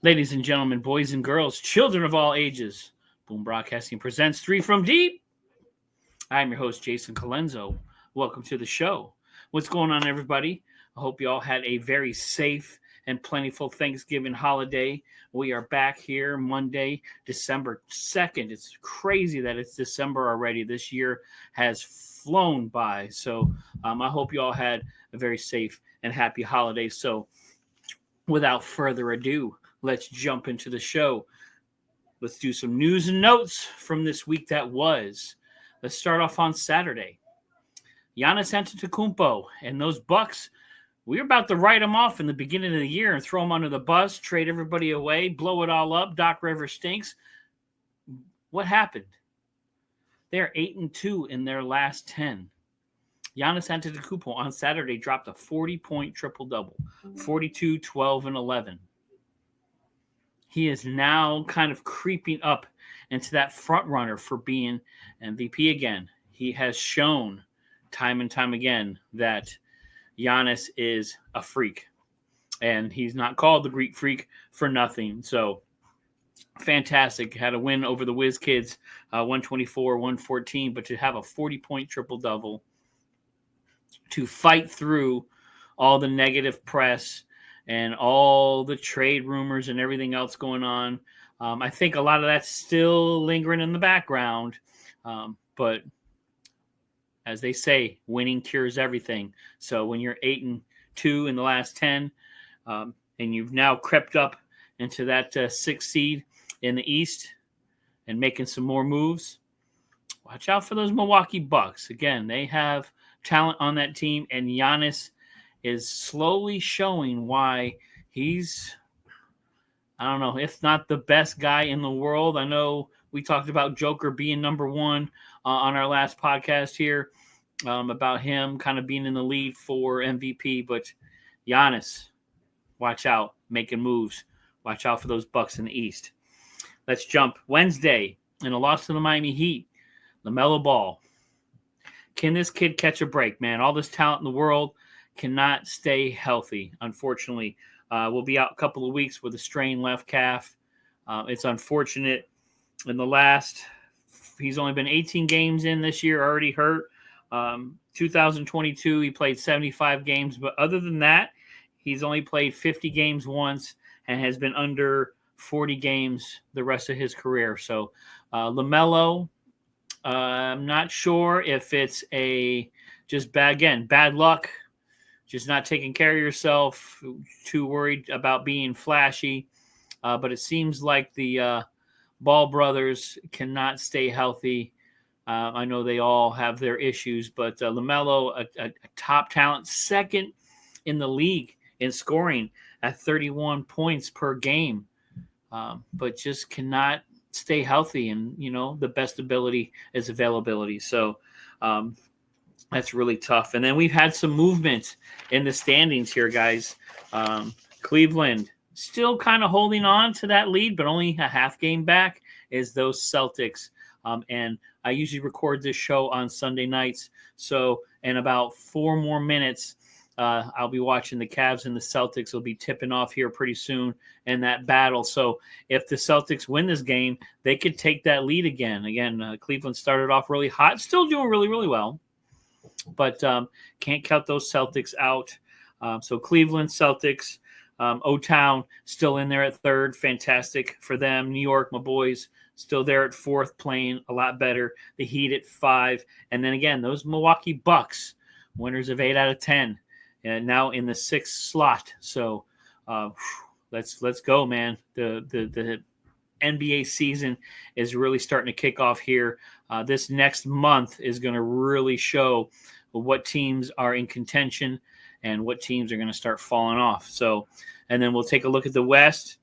Ladies and gentlemen, boys and girls, children of all ages, Boom Broadcasting presents Three from Deep. I'm your host, Jason Colenso. Welcome to the show. What's going on, everybody? I hope you all had a very safe and plentiful Thanksgiving holiday. We are back here Monday, December 2nd. It's crazy that it's December already. This year has flown by. So I hope you all had a very safe and happy holiday. So without further ado, let's jump into the show. Let's do some news and notes from this week that was. Let's start off on Saturday. Giannis Antetokounmpo and those Bucks, we were about to write them off in the beginning of the year and throw them under the bus, trade everybody away, blow it all up. Doc Rivers stinks. What happened? They're 8-2 in their last 10. Giannis Antetokounmpo on Saturday dropped a 40-point triple-double, 42, 12, and 11. He is now kind of creeping up into that front runner for being MVP again. He has shown time and time again that Giannis is a freak. And he's not called the Greek Freak for nothing. So, fantastic. Had a win over the Wiz Kids, 124-114. But to have a 40-point triple-double, to fight through all the negative press and all the trade rumors and everything else going on. I think a lot of that's still lingering in the background. But as they say, winning cures everything. So when you're 8-2 in the last 10, and you've now crept up into that 6th seed in the East and making some more moves, watch out for those Milwaukee Bucks. Again, they have talent on that team, and Giannis is slowly showing why he's, I don't know, if not the best guy in the world. I know we talked about Joker being number one on our last podcast here, about him kind of being in the lead for MVP, but Giannis, watch out, making moves. Watch out for those Bucks in the East. Let's jump. Wednesday, in a loss to the Miami Heat, LaMelo Ball. Can this kid catch a break, man? All this talent in the world cannot stay healthy, unfortunately. We'll be out a couple of weeks with a strained left calf. It's unfortunate. In the last, he's only been 18 games in this year, already hurt. 2022, he played 75 games. But other than that, he's only played 50 games once and has been under 40 games the rest of his career. So LaMelo, I'm not sure if it's bad luck, just not taking care of yourself, too worried about being flashy. But it seems like the Ball brothers cannot stay healthy. I know they all have their issues, but LaMelo, a top talent, second in the league in scoring at 31 points per game, but just cannot stay healthy. And, the best ability is availability. So that's really tough. And then we've had some movement in the standings here, guys. Cleveland still kind of holding on to that lead, but only a half game back is those Celtics. And I usually record this show on Sunday nights. So in about 4 more minutes, I'll be watching the Cavs and the Celtics will be tipping off here pretty soon in that battle. So if the Celtics win this game, they could take that lead again. Cleveland started off really hot, still doing really, really well, but can't count those Celtics out. So Cleveland, Celtics, O-Town still in there at 3rd. Fantastic for them. New York, my boys, still there at 4th, playing a lot better. The Heat at 5. And then again, those Milwaukee Bucks, winners of 8 out of 10. And now in the 6th slot. So let's go, man. The NBA season is really starting to kick off here. This next month is going to really show what teams are in contention and what teams are going to start falling off. So, and then we'll take a look at the West.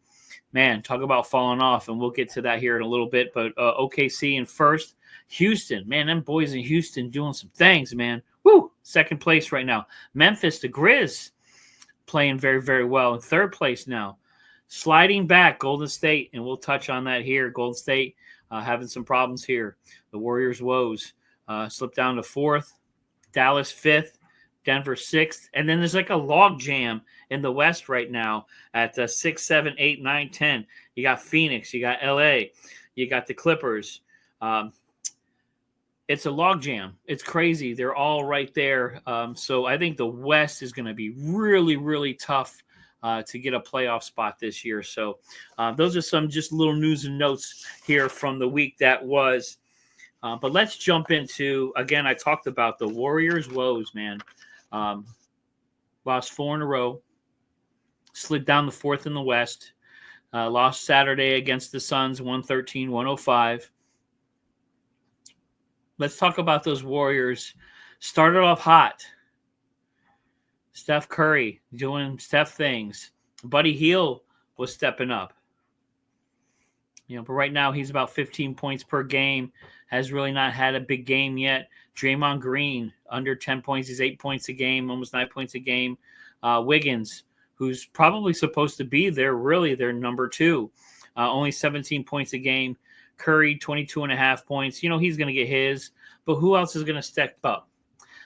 Man, talk about falling off, and we'll get to that here in a little bit. But OKC in 1st. Houston, man, them boys in Houston doing some things, man. Woo! 2nd place right now. Memphis, the Grizz, playing very, very well in 3rd place now. Sliding back, Golden State, and we'll touch on that here. Golden State having some problems here. The Warriors' woes slipped down to 4th. Dallas 5th. Denver 6th. And then there's like a log jam in the West right now at 6, 7, 8, 9, 10. You got Phoenix. You got LA. You got the Clippers. It's a log jam. It's crazy. They're all right there. So I think the West is going to be really, really tough to get a playoff spot this year. So those are some just little news and notes here from the week that was. But let's jump into, again, I talked about the Warriors' woes, man. Lost 4 in a row. Slid down the 4th in the West. Lost Saturday against the Suns, 113-105. Let's talk about those Warriors. Started off hot. Steph Curry doing Steph things. Buddy Hield was stepping up. But right now he's about 15 points per game. Has really not had a big game yet. Draymond Green, under 10 points. He's 8 points a game, almost 9 points a game. Wiggins, who's probably supposed to be their number 2. Only 17 points a game. Curry, 22.5 points. He's going to get his. But who else is going to step up?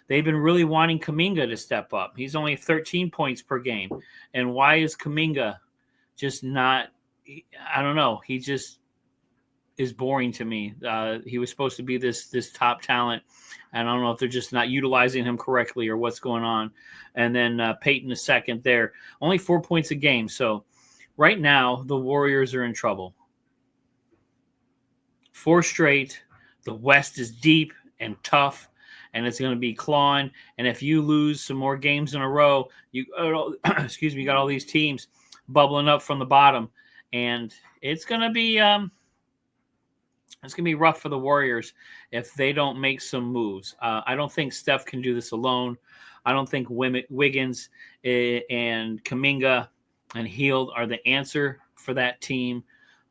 They've been really wanting Kuminga to step up. He's only 13 points per game. And why is Kuminga just not – I don't know. He just is boring to me. He was supposed to be this top talent. And I don't know if they're just not utilizing him correctly or what's going on. And then Peyton II there. Only 4 points a game. So right now the Warriors are in trouble. 4 straight. The West is deep and tough, and it's going to be clawing. And if you lose some more games in a row, you got all these teams bubbling up from the bottom, and it's going to be rough for the Warriors if they don't make some moves. I don't think Steph can do this alone. I don't think Wiggins and Kuminga and Hield are the answer for that team.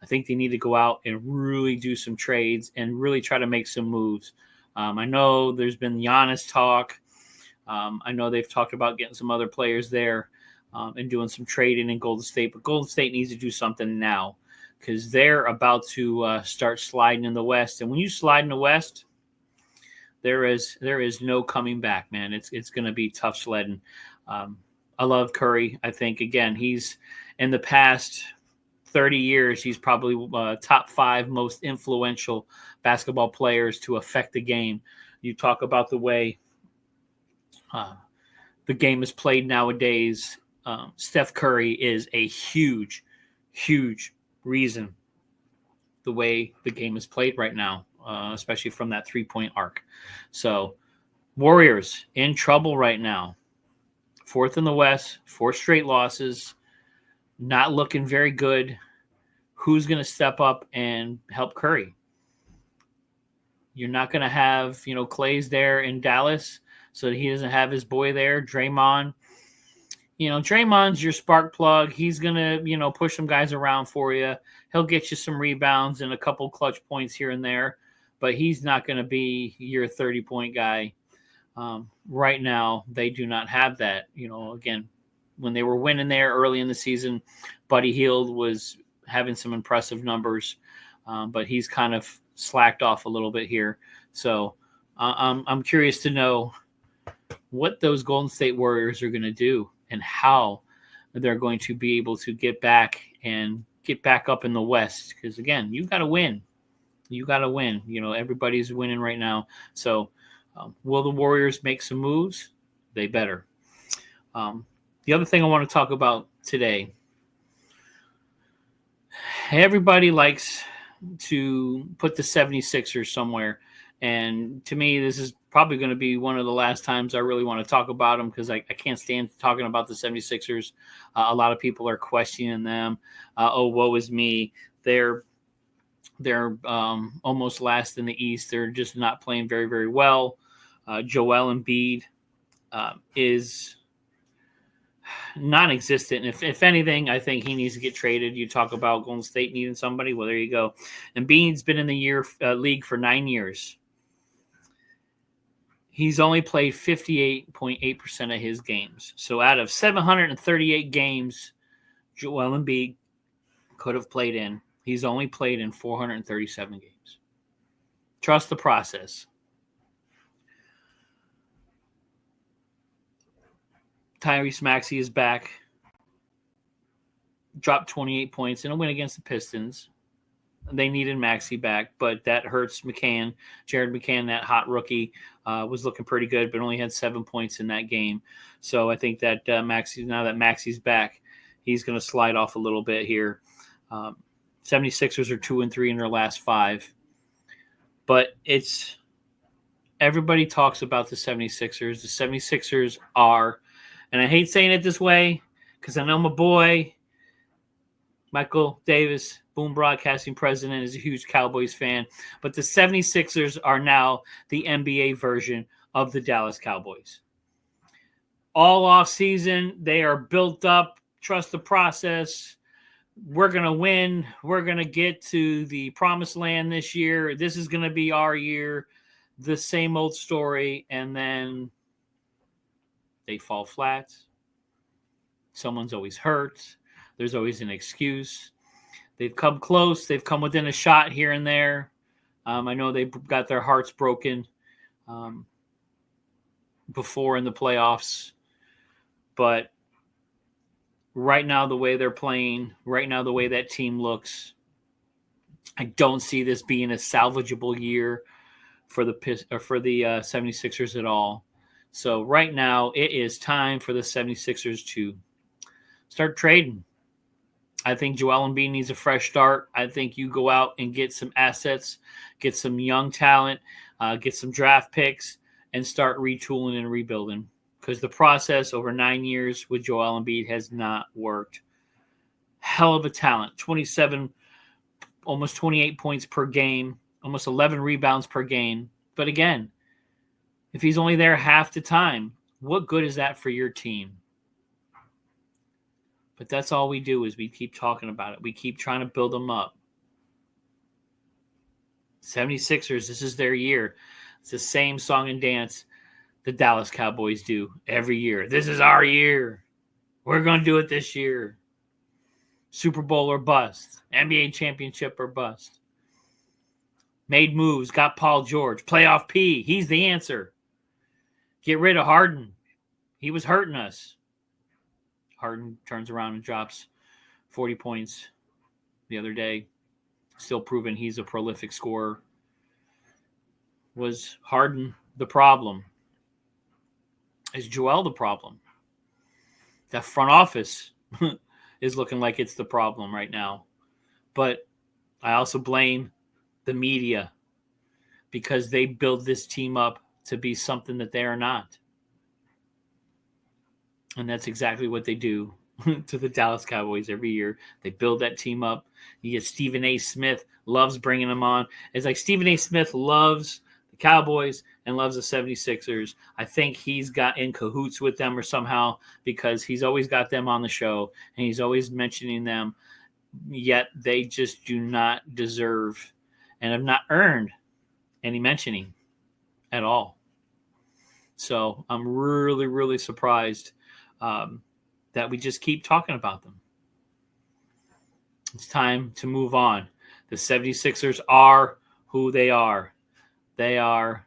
I think they need to go out and really do some trades and really try to make some moves. I know there's been Giannis talk. I know they've talked about getting some other players there and doing some trading in Golden State. But Golden State needs to do something now because they're about to start sliding in the West. And when you slide in the West, there is no coming back, man. It's going to be tough sledding. I love Curry. I think, again, he's in the past 30 years, he's probably top 5 most influential basketball players to affect the game. You talk about the way the game is played nowadays. Steph Curry is a huge, huge reason the way the game is played right now, especially from that 3-point arc. So Warriors in trouble right now. 4th in the West, 4 straight losses, not looking very good. Who's going to step up and help Curry? You're not going to have, Clay's there in Dallas, so he doesn't have his boy there, Draymond. Draymond's your spark plug. He's going to, push some guys around for you. He'll get you some rebounds and a couple clutch points here and there, but he's not going to be your 30-point guy. Right now, they do not have that. Again, when they were winning there early in the season, Buddy Hield was having some impressive numbers, but he's kind of slacked off a little bit here. So I'm curious to know what those Golden State Warriors are going to do and how they're going to be able to get back up in the West. Because, again, you got to win. Everybody's winning right now. So will the Warriors make some moves? They better. The other thing I want to talk about today, everybody likes to put the 76ers somewhere. And to me, this is probably going to be one of the last times I really want to talk about them because I can't stand talking about the 76ers. A lot of people are questioning them. Woe is me. They're almost last in the East. They're just not playing very, very well. Joel Embiid is non-existent. If anything, I think he needs to get traded. You talk about Golden State needing somebody. Well, there you go. Embiid's been in the league for 9 years. He's only played 58.8% of his games. So out of 738 games Joel Embiid could have played in, he's only played in 437 games. Trust the process. Tyrese Maxey is back. Dropped 28 points in a win against the Pistons. They needed Maxey back, but that hurts McCann. Jared McCann, that hot rookie, was looking pretty good, but only had 7 points in that game. So I think that now that Maxey's back, he's going to slide off a little bit here. 76ers are 2-3 in their last 5. But everybody talks about the 76ers. The 76ers are, and I hate saying it this way because I know my boy, Michael Davis, Boom Broadcasting president, is a huge Cowboys fan. But the 76ers are now the NBA version of the Dallas Cowboys. All off season, they are built up. Trust the process. We're going to win. We're going to get to the promised land this year. This is going to be our year. The same old story. And then they fall flat. Someone's always hurt. There's always an excuse. They've come close. They've come within a shot here and there. I know they got their hearts broken before in the playoffs. But right now, the way they're playing, right now, the way that team looks, I don't see this being a salvageable year for the 76ers at all. So right now, it is time for the 76ers to start trading. I think Joel Embiid needs a fresh start. I think you go out and get some assets, get some young talent, get some draft picks, and start retooling and rebuilding. Because the process over 9 years with Joel Embiid has not worked. Hell of a talent. 27, almost 28 points per game, almost 11 rebounds per game. But again, if he's only there half the time, what good is that for your team? But that's all we do is we keep talking about it. We keep trying to build them up. 76ers, this is their year. It's the same song and dance the Dallas Cowboys do every year. This is our year. We're going to do it this year. Super Bowl or bust. NBA championship or bust. Made moves. Got Paul George. Playoff P. He's the answer. Get rid of Harden. He was hurting us. Harden turns around and drops 40 points the other day. Still proving he's a prolific scorer. Was Harden the problem? Is Joel the problem? That front office is looking like it's the problem right now. But I also blame the media because they build this team up to be something that they are not. And that's exactly what they do to the Dallas Cowboys every year. They build that team up. You get Stephen A. Smith, loves bringing them on. It's like Stephen A. Smith loves the Cowboys and loves the 76ers. I think he's got in cahoots with them or somehow because he's always got them on the show and he's always mentioning them, yet they just do not deserve and have not earned any mentioning at all. So I'm really, really surprised that we just keep talking about them. It's time to move on. The 76ers are who they are. They are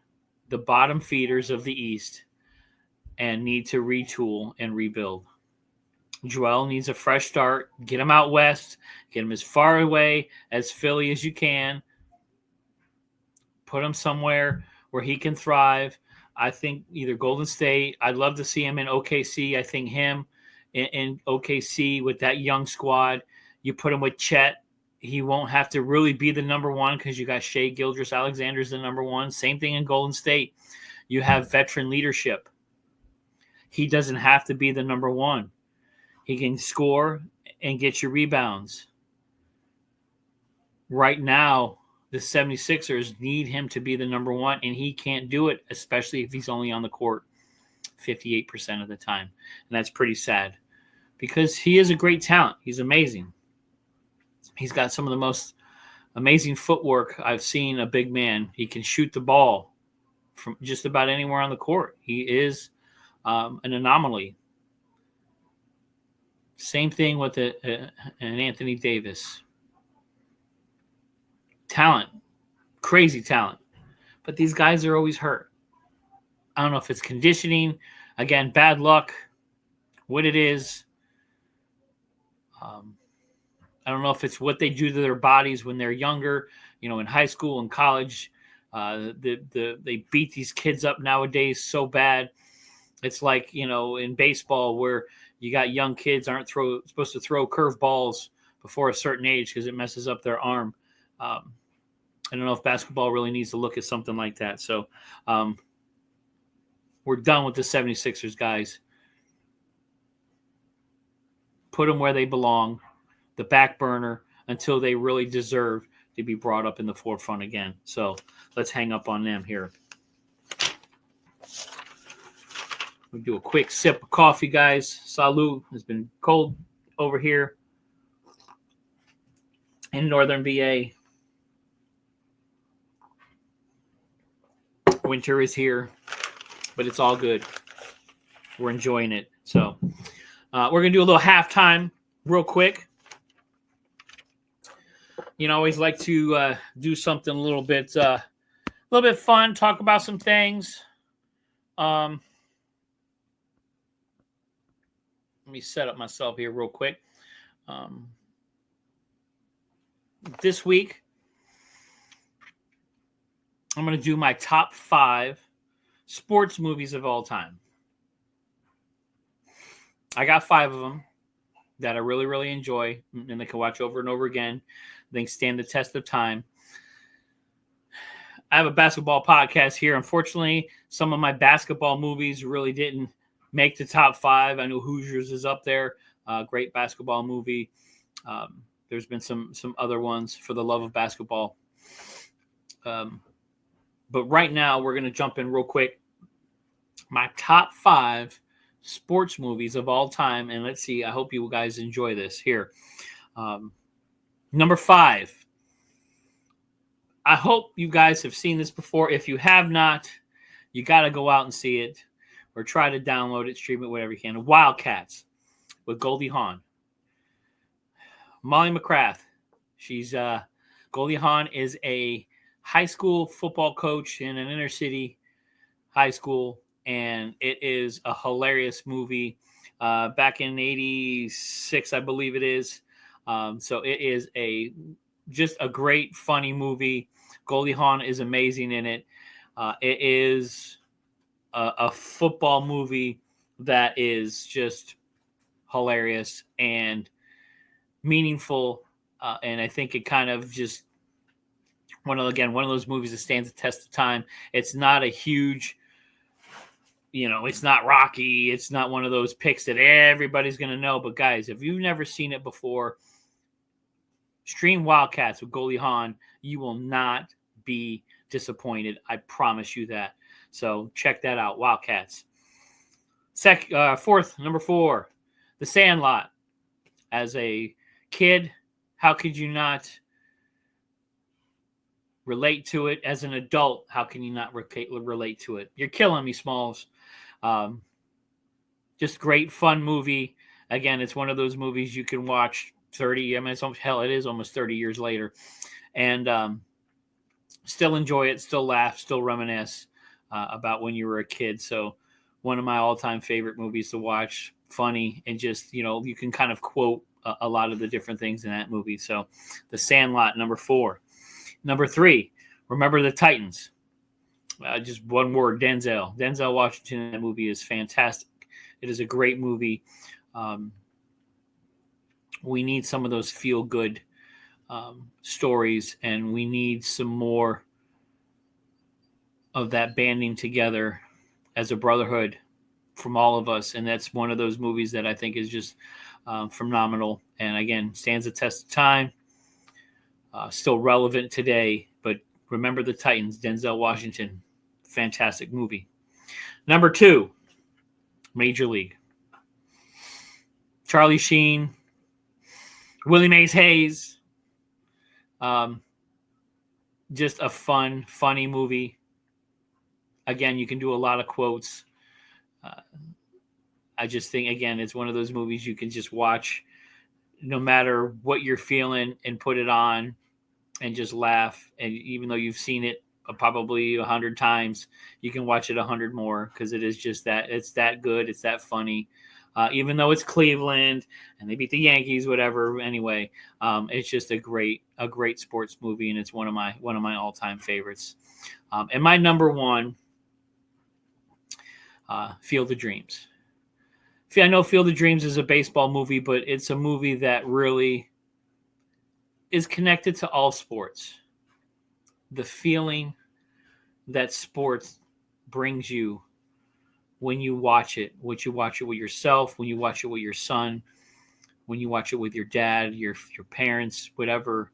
the bottom feeders of the East and need to retool and rebuild. Joel needs a fresh start. Get him out west. Get him as far away as Philly as you can. Put him somewhere where he can thrive. I think either Golden State. I'd love to see him in OKC. I think him in OKC with that young squad. You put him with Chet. He won't have to really be the number one because you got Shai Gilgeous-Alexander's the number one. Same thing in Golden State. You have veteran leadership. He doesn't have to be the number one. He can score and get you rebounds. Right now, the 76ers need him to be the number one, and he can't do it, especially if he's only on the court 58% of the time. And that's pretty sad because he is a great talent. He's amazing. He's got some of the most amazing footwork I've seen a big man. He can shoot the ball from just about anywhere on the court. He is an anomaly. Same thing with an Anthony Davis. Talent, crazy talent. But these guys are always hurt. I don't know if it's conditioning. Again, bad luck. what it is. I don't know if it's what they do to their bodies when they're younger, in high school and college. They beat these kids up nowadays so bad. It's like, in baseball where you got young kids aren't supposed to throw curveballs before a certain age because it messes up their arm. I don't know if basketball really needs to look at something like that. So we're done with the 76ers, guys. Put them where they belong, the back burner, until they really deserve to be brought up in the forefront again. So let's hang up on them here. We'll do a quick sip of coffee, guys. Salud. It's been cold over here in northern VA. Winter is here, but it's all good. We're enjoying it. So we're going to do a little halftime real quick. I always like to do something a little bit fun, talk about some things. Let me set up myself here real quick. This week, I'm going to do my top 5 sports movies of all time. I got 5 of them that I really, really enjoy and I can watch over and over again. I think stand the test of time. I have a basketball podcast here. Unfortunately, some of my basketball movies really didn't make the top 5. I know Hoosiers is up there. Great basketball movie. There's been some other ones for the love of basketball. But right now, we're going to jump in real quick. My top 5 sports movies of all time. And let's see, I hope you guys enjoy this here. Number 5. I hope you guys have seen this before. If you have not, you got to go out and see it or try to download it, stream it, whatever you can. Wildcats with Goldie Hawn. Molly McGrath. Goldie Hawn is a high school football coach in an inner city high school, and it is a hilarious movie. Back in '86, I believe it is. So it is just a great, funny movie. Goldie Hawn is amazing in it. It is a football movie that is just hilarious and meaningful. And I think it kind of just one of those movies that stands the test of time. It's not a huge, it's not Rocky. It's not one of those picks that everybody's going to know. But guys, if you've never seen it before, stream Wildcats with Goldie Hawn. You will not be disappointed. I promise you that. So check that out, Wildcats. Number 4, The Sandlot. As a kid, how could you not relate to it? As an adult, how can you not relate to it? You're killing me, Smalls. Just great, fun movie. Again, it's one of those movies you can watch 30. I mean, it is almost 30 years later. And still enjoy it, still laugh, still reminisce about when you were a kid. So one of my all-time favorite movies to watch, funny, and just, you can kind of quote a lot of the different things in that movie. So The Sandlot, number 4. Number 3, Remember the Titans. Just one word, Denzel. Denzel Washington in that movie is fantastic. It is a great movie. We need some of those feel-good stories, and we need some more of that banding together as a brotherhood from all of us. And that's one of those movies that I think is just phenomenal. And again, stands the test of time, still relevant today. But Remember the Titans, Denzel Washington, fantastic movie. Number 2, Major League. Charlie Sheen, Willie Mays Hayes. Just a funny movie. Again, you can do a lot of quotes. I just think, again, it's one of those movies you can just watch no matter what you're feeling and put it on and just laugh. And even though you've seen it probably 100 times, you can watch it 100 more because it is just that. It's that good. It's that funny. even though it's Cleveland and they beat the Yankees, whatever. Anyway, it's just a great sports movie, and it's one of my all-time favorites. And my number one, Field of Dreams. I know Field of Dreams is a baseball movie, but it's a movie that really is connected to all sports. The feeling that sports brings you when you watch it, when you watch it with yourself, when you watch it with your son, when you watch it with your dad, your parents, whatever,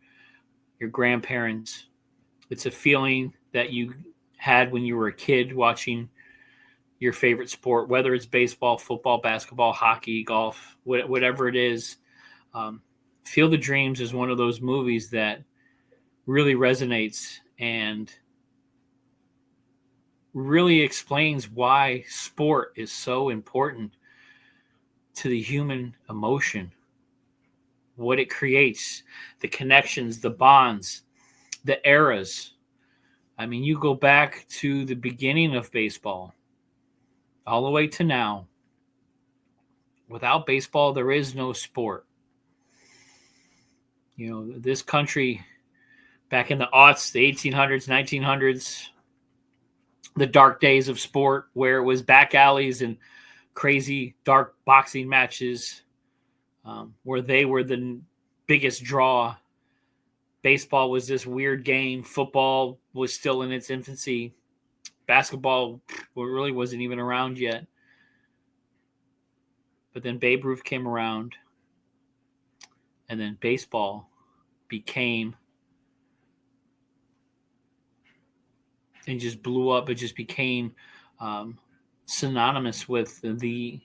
your grandparents. It's a feeling that you had when you were a kid watching your favorite sport, whether it's baseball, football, basketball, hockey, golf, whatever it is. Field of Dreams is one of those movies that really resonates and really explains why sport is so important to the human emotion, what it creates, the connections, the bonds, the eras. I mean, you go back to the beginning of baseball all the way to now. Without baseball, there is no sport. You know, this country back in the aughts, the 1800s, 1900s, the dark days of sport where it was back alleys and crazy dark boxing matches, where they were the biggest draw. Baseball was this weird game. Football was still in its infancy. Basketball really wasn't even around yet. But then Babe Ruth came around, and then baseball became and just blew up. It just became synonymous with the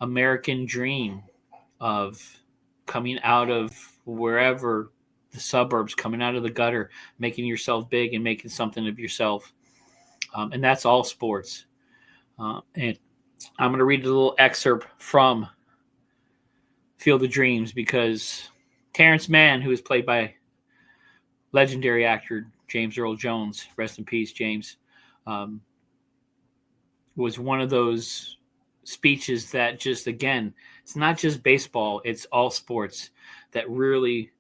American dream of coming out of wherever, the suburbs, coming out of the gutter, making yourself big and making something of yourself. And that's all sports. And I'm going to read a little excerpt from Field of Dreams because Terrence Mann, who is played by legendary actor James Earl Jones, rest in peace, James, was one of those speeches that just, again, it's not just baseball, it's all sports that really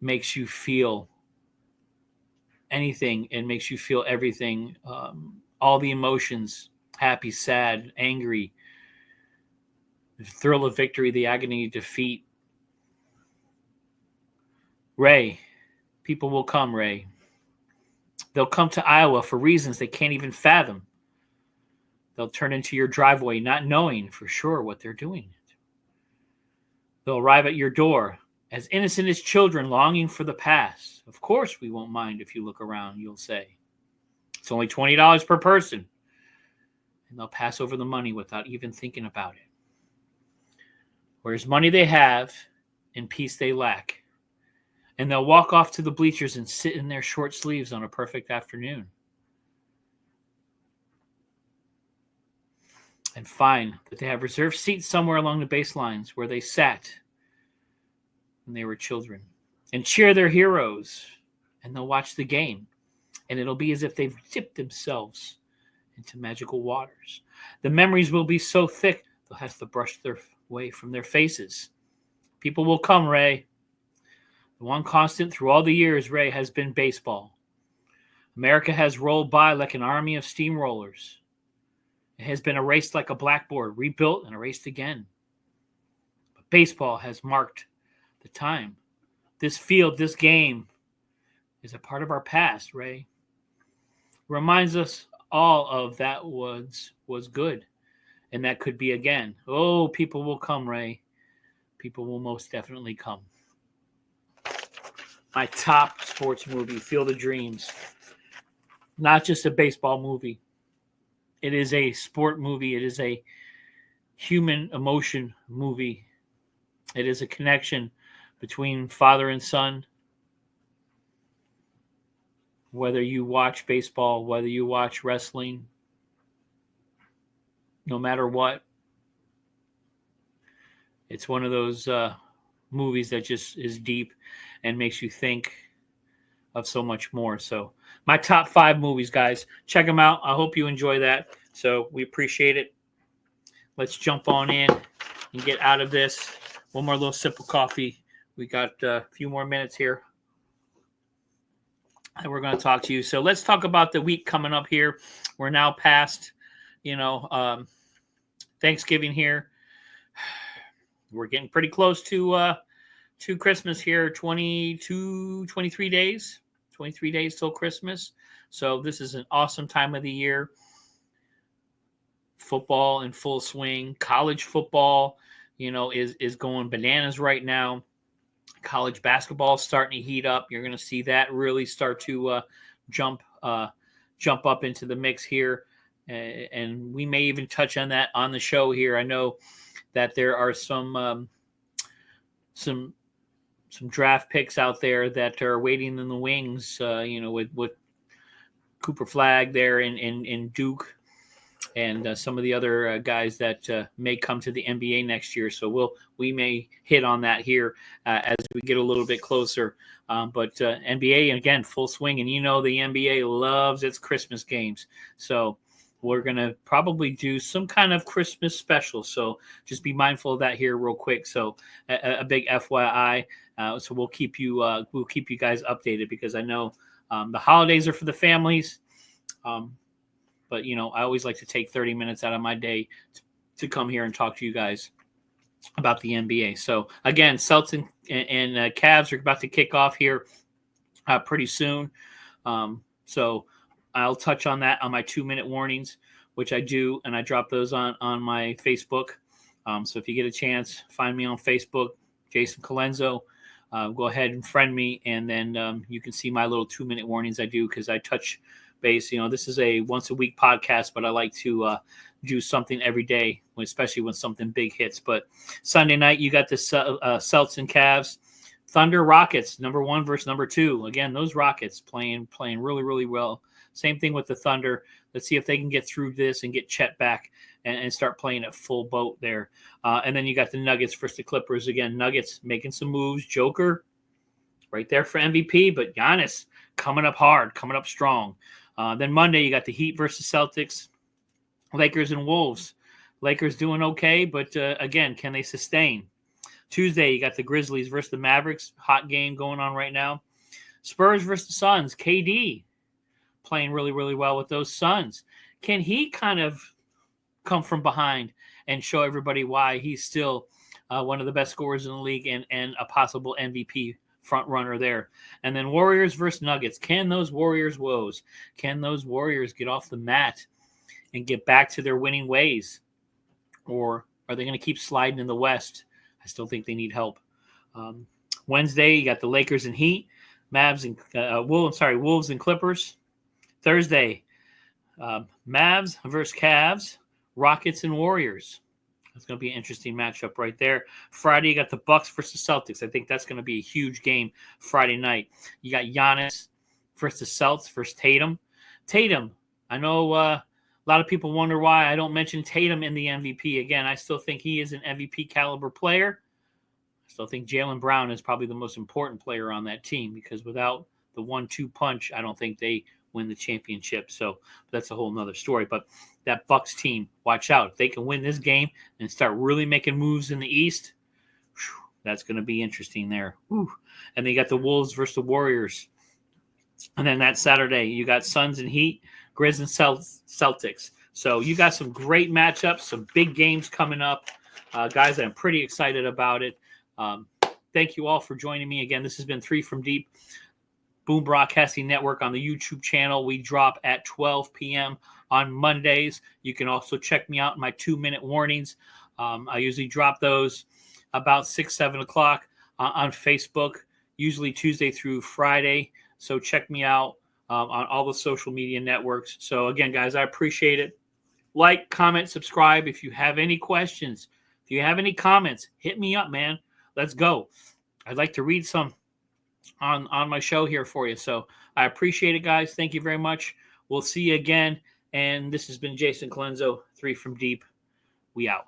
makes you feel anything and makes you feel everything, all the emotions, happy, sad, angry, the thrill of victory, the agony of defeat. Ray, people will come, Ray. They'll come to Iowa for reasons they can't even fathom. They'll turn into your driveway not knowing for sure what they're doing. They'll arrive at your door as innocent as children longing for the past. Of course we won't mind if you look around, you'll say. It's only $20 per person. And they'll pass over the money without even thinking about it. Whereas money they have and peace they lack. And they'll walk off to the bleachers and sit in their short sleeves on a perfect afternoon. And find that they have reserved seats somewhere along the baselines where they sat when they were children. And cheer their heroes. And they'll watch the game. And it'll be as if they've dipped themselves into magical waters. The memories will be so thick, they'll have to brush their way from their faces. People will come, Ray. The one constant through all the years, Ray, has been baseball. America has rolled by like an army of steamrollers. It has been erased like a blackboard, rebuilt and erased again. But baseball has marked the time. This field, this game, is a part of our past, Ray. Reminds us all of that was good. And that could be again. Oh, people will come, Ray. People will most definitely come. My top sports movie, Field of Dreams. Not just a baseball movie. It is a sport movie. It is a human emotion movie. It is a connection between father and son. Whether you watch baseball, whether you watch wrestling, no matter what, it's one of those movies that just is deep and makes you think of so much more. So my top 5 movies, guys, check them out. I hope you enjoy that. So we appreciate it. let's jump on in and get out of this. One more little sip of coffee. We got a few more minutes here. And we're going to talk to you. So let's talk about the week coming up here. We're now past, Thanksgiving here. We're getting pretty close to Christmas here. 23 days till Christmas. So this is an awesome time of the year. Football in full swing. College football, is going bananas right now. College basketball is starting to heat up. You're going to see that really start to jump up into the mix here, and we may even touch on that on the show here. I know that there are some draft picks out there that are waiting in the wings. With Cooper Flagg there in Duke. And some of the other guys that may come to the NBA next year. So we may hit on that here as we get a little bit closer. But NBA, again, full swing. And the NBA loves its Christmas games. So we're going to probably do some kind of Christmas special. So just be mindful of that here real quick. So a big FYI. So we'll keep you guys updated, because I know the holidays are for the families. But, I always like to take 30 minutes out of my day to come here and talk to you guys about the NBA. So, again, Celtics and Cavs are about to kick off here pretty soon. So I'll touch on that on my 2-minute warnings, which I do, and I drop those on my Facebook. So if you get a chance, find me on Facebook, Jason Colenso. Go ahead and friend me, and then you can see my little 2-minute warnings I do, because I touch base. This is a once-a-week podcast, but I like to do something every day, especially when something big hits. But Sunday night, you got the Celtics and Cavs. Thunder Rockets, number 1 versus number 2. Again, those Rockets playing really, really well. Same thing with the Thunder. Let's see if they can get through this and get Chet back and start playing at full boat there. And then you got the Nuggets versus the Clippers. Again, Nuggets making some moves. Joker right there for MVP, but Giannis coming up hard, coming up strong. Then Monday, you got the Heat versus Celtics, Lakers and Wolves. Lakers doing okay, but again, can they sustain? Tuesday, you got the Grizzlies versus the Mavericks. Hot game going on right now. Spurs versus the Suns. KD playing really, really well with those Suns. Can he kind of come from behind and show everybody why he's still one of the best scorers in the league and a possible MVP front runner there? And then Warriors versus Nuggets. Can those Warriors woes? Can those Warriors get off the mat and get back to their winning ways? Or are they going to keep sliding in the West? I still think they need help. Wednesday, you got the Lakers and Heat, Wolves and Clippers. Thursday, Mavs versus Cavs, Rockets and Warriors. It's going to be an interesting matchup right there. Friday, you got the Bucks versus Celtics. I think that's going to be a huge game Friday night. You got Giannis versus Celtics versus Tatum. Tatum, I know a lot of people wonder why I don't mention Tatum in the MVP. Again, I still think he is an MVP caliber player. I still think Jaylen Brown is probably the most important player on that team, because without the 1-2 punch, I don't think they win the championship. So that's a whole nother story. But that Bucks team, watch out. If they can win this game and start really making moves in the East, that's going to be interesting there. Whew. And then you got the Wolves versus the Warriors. And then that Saturday, you got Suns and Heat, Grizz and Celtics. So you got some great matchups, some big games coming up. Guys, I'm pretty excited about it. Thank you all for joining me. Again, this has been 3 from Deep, Boom Broadcasting Network on the YouTube channel. We drop at 12 p.m. on Mondays. You can also check me out in my 2-minute warnings. I usually drop those about 6, 7 o'clock on Facebook, usually Tuesday through Friday. So check me out on all the social media networks. So again, guys, I appreciate it. Like, comment, subscribe. If you have any questions, if you have any comments, hit me up, man. Let's go. I'd like to read some on my show here for you. So I appreciate it, guys. Thank you very much. We'll see you again. And this has been Jason Colenso, 3 from Deep. We out.